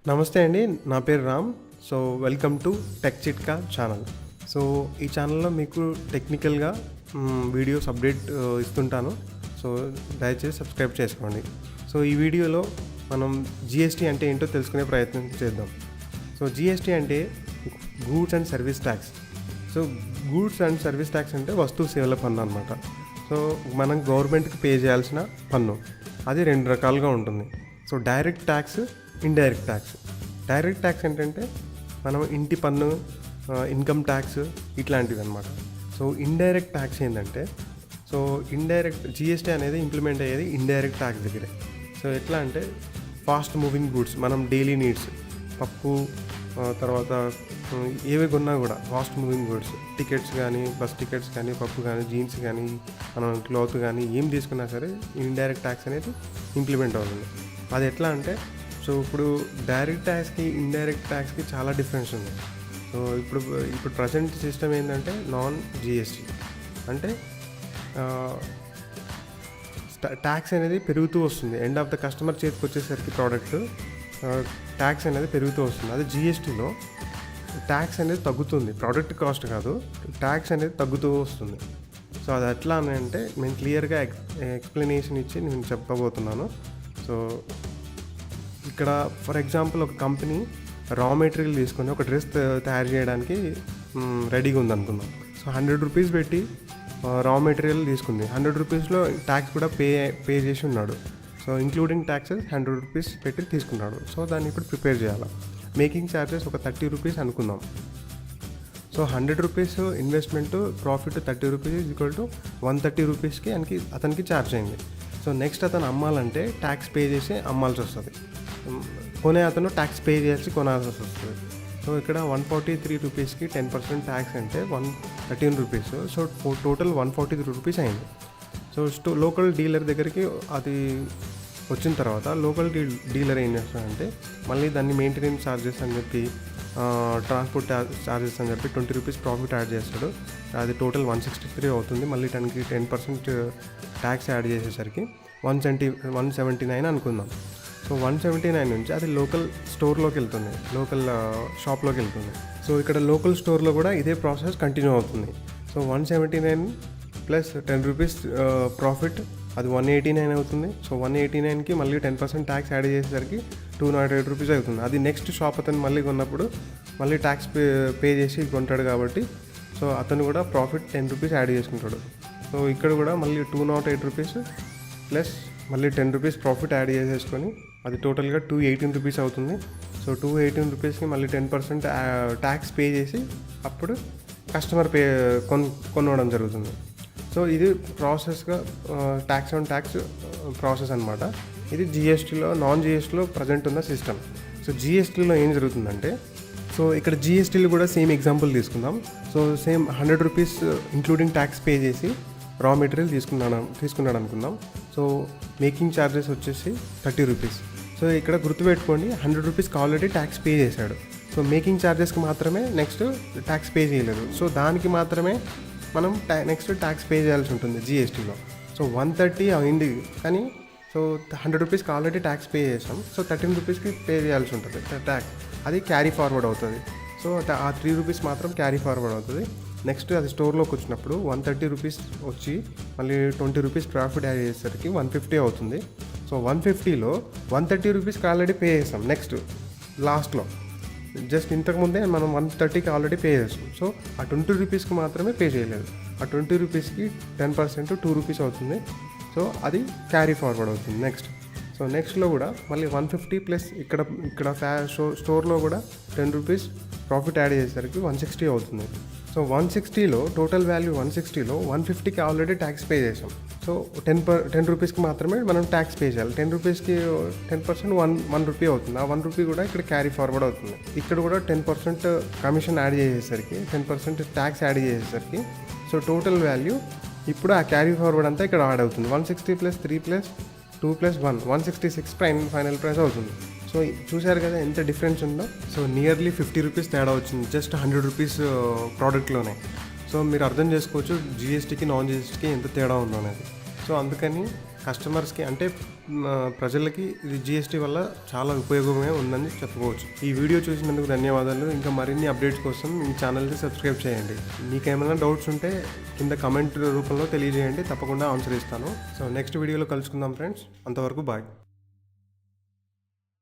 నమస్తే అండి. నా పేరు Ram. So welcome to tech చిట్కా ఛానల్. సో ఈ ఛానల్లో మీకు టెక్నికల్గా వీడియోస్ అప్డేట్ ఇస్తుంటాను. సో దయచేసి సబ్స్క్రైబ్ చేసుకోండి. సో ఈ వీడియోలో మనం జిఎస్టీ అంటే ఏంటో తెలుసుకునే ప్రయత్నం చేద్దాం. సో జిఎస్టీ అంటే goods and service tax. So goods and service tax అంటే వస్తువు సేవల పన్ను అనమాట. సో మనం గవర్నమెంట్కి పే చేయాల్సిన పన్ను. అది రెండు రకాలుగా ఉంటుంది. So direct tax, indirect tax. Direct tax ఏంటంటే మనం ఇంటి పన్ను, ఇన్కమ్ ట్యాక్స్ ఇట్లాంటివి అనమాట. సో ఇండైరెక్ట్ ట్యాక్స్ ఏంటంటే, సో ఇండైరెక్ట్ జిఎస్టీ అనేది ఇంప్లిమెంట్ అయ్యేది ఇండైరెక్ట్ ట్యాక్స్ దగ్గరే. సో ఎట్లా అంటే ఫాస్ట్ మూవింగ్ గూడ్స్, మనం డైలీ నీడ్స్, పప్పు, తర్వాత ఏవి కొన్నా కూడా ఫాస్ట్ మూవింగ్ గూడ్స్, టికెట్స్ కానీ, బస్ టికెట్స్ కానీ, పప్పు కానీ, జీన్స్ కానీ, మనం క్లాత్ కానీ ఏం తీసుకున్నా సరే ఇండైరెక్ట్ ట్యాక్స్ అనేది ఇంప్లిమెంట్ అవుతుంది. అది ఎట్లా అంటే, సో ఇప్పుడు డైరెక్ట్ ట్యాక్స్కి ఇండైరెక్ట్ ట్యాక్స్కి చాలా డిఫరెన్స్ ఉంది. సో ఇప్పుడు ప్రజెంట్ సిస్టమ్ ఏంటంటే నాన్ జిఎస్టీ అంటే ట్యాక్స్ అనేది పెరుగుతూ వస్తుంది. ఎండ్ ఆఫ్ ద కస్టమర్ చేతికి వచ్చేసరికి ప్రోడక్ట్ ట్యాక్స్ అనేది పెరుగుతూ వస్తుంది. అది జిఎస్టీలో ట్యాక్స్ అనేది తగ్గుతుంది. ప్రోడక్ట్ కాస్ట్ కాదు, ట్యాక్స్ అనేది తగ్గుతూ వస్తుంది. సో అది ఎట్లా అని అంటే నేను క్లియర్గా ఎక్స్ప్లెనేషన్ ఇచ్చి నేను చెప్పబోతున్నాను. సో ఇక్కడ ఫర్ ఎగ్జాంపుల్ ఒక కంపెనీ రా మెటీరియల్ తీసుకొని ఒక డ్రెస్ తయారు చేయడానికి రెడీగా ఉందనుకుందాం. సో 100 రూపీస్ పెట్టి రా మెటీరియల్ తీసుకుంది. 100 రూపీస్లో ట్యాక్స్ కూడా పే చేసి ఉన్నాడు. సో ఇంక్లూడింగ్ ట్యాక్సెస్ 100 రూపీస్ పెట్టి తీసుకున్నాడు. సో దాన్ని ఇప్పుడు ప్రిపేర్ చేయాలి. మేకింగ్ ఛార్జెస్ ఒక 30 రూపీస్ అనుకుందాం. So 100 rupees investment, profit 30 rupees equal to 130 రూపీస్కి అతనికి ఛార్జ్ అయింది. సో నెక్స్ట్ అతను అమ్మాలంటే ట్యాక్స్ పే చేసి అమ్మాల్సి వస్తుంది. కొనే అతను ట్యాక్స్ పే చేసి కొనాల్సి వస్తుంది. సో ఇక్కడ 143 రూపీస్కి 10% ట్యాక్స్ అంటే 113 రూపీస్. సో టోటల్ 143 రూపీస్ అయింది. సో లోకల్ డీలర్ దగ్గరికి అది వచ్చిన తర్వాత లోకల్ డీలర్ ఏం చేస్తాడంటే మళ్ళీ దాన్ని మెయింటెనెన్స్ ఛార్జెస్ అని చెప్పి, ట్రాన్స్పోర్ట్ ఛార్జెస్ అని చెప్పి 20 రూపీస్ ప్రాఫిట్ యాడ్ చేస్తాడు. అది టోటల్ 163 అవుతుంది. మళ్ళీ దానికి 10% ట్యాక్స్ యాడ్ చేసేసరికి 179 అనుకుందాం. సో 179 నుంచి అది లోకల్ స్టోర్లోకి వెళ్తుంది, లోకల్ షాప్లోకి వెళ్తుంది. సో ఇక్కడ లోకల్ స్టోర్లో కూడా ఇదే ప్రాసెస్ కంటిన్యూ అవుతుంది. సో 179 ప్లస్ 10 రూపీస్ ప్రాఫిట్, అది 189 అవుతుంది. సో 189కి మళ్ళీ 10% ట్యాక్స్ యాడ్ చేసేసరికి 208 రూపీస్ అవుతుంది. అది నెక్స్ట్ షాప్ అతను మళ్ళీ కొన్నప్పుడు మళ్ళీ ట్యాక్స్ పే చేసి కొంటాడు కాబట్టి సో అతను కూడా ప్రాఫిట్ 10 రూపీస్ యాడ్ చేసుకుంటాడు. సో ఇక్కడ కూడా మళ్ళీ 208 రూపీస్ ప్లస్ మళ్ళీ 10 రూపీస్ ప్రాఫిట్ యాడ్ చేసేసుకొని అది టోటల్గా 218 రూపీస్ అవుతుంది. సో 218 రూపీస్కి మళ్ళీ 10% ట్యాక్స్ పే చేసి అప్పుడు కస్టమర్ కొనడం జరుగుతుంది. సో ఇది ప్రాసెస్గా ట్యాక్స్ ఆన్ ట్యాక్స్ ప్రాసెస్ అనమాట. ఇది జిఎస్టీలో, నాన్ జిఎస్టీలో ప్రజెంట్ ఉన్న సిస్టమ్. సో జిఎస్టీలో ఏం జరుగుతుందంటే, సో ఇక్కడ జిఎస్టీలో కూడా సేమ్ ఎగ్జాంపుల్ తీసుకుందాం. So same 100 rupees including tax pay చేసి రా మెటీరియల్ తీసుకున్నాడు అనుకుందాం. సో మేకింగ్ ఛార్జెస్ వచ్చేసి 30 రూపీస్. సో ఇక్కడ గుర్తుపెట్టుకోండి, 100 రూపీస్కి ఆల్రెడీ ట్యాక్స్ పే చేశాడు. సో మేకింగ్ ఛార్జెస్కి మాత్రమే నెక్స్ట్ ట్యాక్స్ పే చేయలేదు. సో దానికి మాత్రమే మనం నెక్స్ట్ ట్యాక్స్ పే చేయాల్సి ఉంటుంది జిఎస్టీలో. సో 130 అయింది, కానీ సో 100 రూపీస్కి ఆల్రెడీ ట్యాక్స్ పే చేసాం. సో 13 రూపీస్కి పే చేయాల్సి ఉంటుంది ట్యాక్స్. అది క్యారీ ఫార్వర్డ్ అవుతుంది. సో ఆ 3 రూపీస్ మాత్రం క్యారీ ఫార్వర్డ్ అవుతుంది. నెక్స్ట్ అది స్టోర్లోకి వచ్చినప్పుడు 130 రూపీస్ వచ్చి మళ్ళీ 20 రూపీస్ ప్రాఫిట్ యాడ్ చేసేసరికి 150 అవుతుంది. సో 150లో 130 రూపీస్కి ఆల్రెడీ పే చేసాం. నెక్స్ట్ లాస్ట్లో జస్ట్ ఇంతకుముందే మనం 130కి ఆల్రెడీ పే చేసాం. సో ఆ 20 రూపీస్కి మాత్రమే పే చేయలేదు. ఆ 20 రూపీస్కి 10% 2 రూపీస్ అవుతుంది. సో అది క్యారీ ఫార్వర్డ్ అవుతుంది నెక్స్ట్. సో నెక్స్ట్లో కూడా మళ్ళీ 150 ప్లస్ ఇక్కడ స్టోర్లో కూడా 10 రూపీస్ ప్రాఫిట్ యాడ్ చేసేసరికి 160 అవుతుంది. సో 160లో టోటల్ వాల్యూ 160లో 150కి ఆల్రెడీ ట్యాక్స్ పే చేసాం. సో 10 రూపీస్కి మాత్రమే మనం ట్యాక్స్ పే చేయాలి. 10 రూపీస్కి 10% 1 రూపీ అవుతుంది. ఆ 1 రూపీ కూడా ఇక్కడ క్యారీ ఫార్వర్డ్ అవుతుంది. ఇక్కడ కూడా 10% కమిషన్ యాడ్ చేసేసరికి, 10% ట్యాక్స్ యాడ్ చేసేసరికి సో టోటల్ వాల్యూ ఇప్పుడు ఆ క్యారీ ఫార్వర్డ్ అంతా ఇక్కడ యాడ్ అవుతుంది. 160 plus 3 plus 2 plus 1 166 final price అవుతుంది. సో చూశారు కదా ఎంత డిఫరెన్స్ ఉందో. సో నియర్లీ 50 రూపీస్ తేడా వచ్చింది జస్ట్ 100 రూపీస్ ప్రోడక్ట్లోనే. సో మీరు అర్థం చేసుకోవచ్చు జిఎస్టీకి నాన్ జిఎస్టీకి ఎంత తేడా ఉందో అనేది. సో అందుకని కస్టమర్స్కి అంటే ప్రజలకి ఇది జిఎస్టీ వల్ల చాలా ఉపయోగమే ఉందని చెప్పుకోవచ్చు. ఈ వీడియో చూసినందుకు ధన్యవాదాలు. ఇంకా మరిన్ని అప్డేట్స్ కోసం ఈ ఛానల్ని సబ్స్క్రైబ్ చేయండి. మీకు ఏమైనా డౌట్స్ ఉంటే కింద కమెంట్ రూపంలో తెలియజేయండి, తప్పకుండా ఆన్సర్ ఇస్తాను. సో నెక్స్ట్ వీడియోలో కలుసుకుందాం ఫ్రెండ్స్. అంతవరకు బాయ్.